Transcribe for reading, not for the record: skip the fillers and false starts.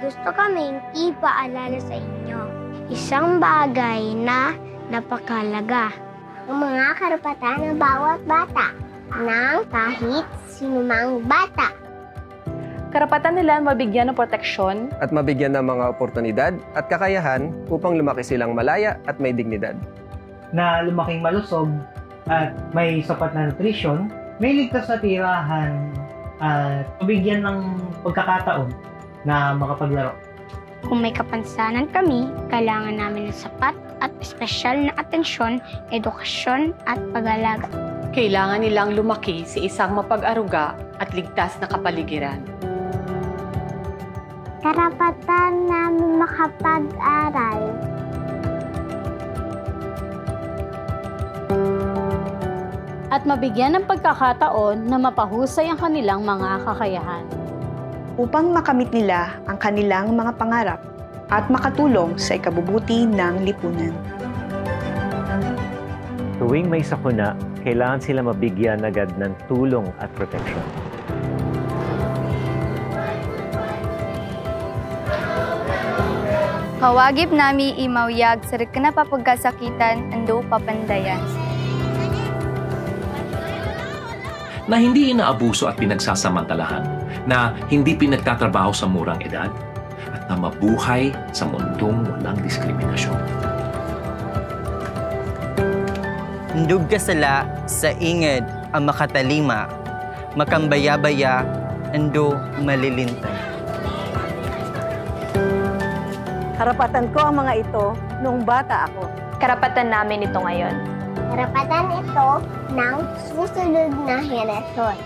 gusto kaming ipaalala sa inyo. Isang bagay na napakalaga. Ang mga karapatan ng bawat bata, ng kahit sinumang bata. Karapatan nila mabigyan ng proteksyon at mabigyan ng mga oportunidad at kakayahan upang lumaki silang malaya at may dignidad. Na lumaking malusog at may sapat na nutrisyon, may ligtas na tirahan at mabigyan ng pagkakataon na makapaglaro. Kung may kapansanan kami, kailangan namin ng sapat at espesyal na atensyon, edukasyon at pag-alaga. Kailangan nilang lumaki sa isang mapag-aruga at ligtas na kapaligiran. Karapatan namin makapag-aral. At mabigyan ng pagkakataon na mapahusay ang kanilang mga kakayahan. Upang makamit nila ang kanilang mga pangarap at makatulong sa ikabubuti ng lipunan. Tuwing may sakuna, kailangan sila mabigyan agad ng tulong at proteksyon. Kawagib nami imawyag sa rikna papagkasakitan ando papandayan. Na hindi inaabuso at pinagsasamantalahan, na hindi pinagtatrabaho sa murang edad, at na mabuhay sa mundong walang diskriminasyon. Ndug kasala sa inged ang makatalima, makambaya-baya, ando malilintay. Karapatan ko ang mga ito noong bata ako. karapatan namin ito ngayon. Karapatan ito ng susunod na henerasyon.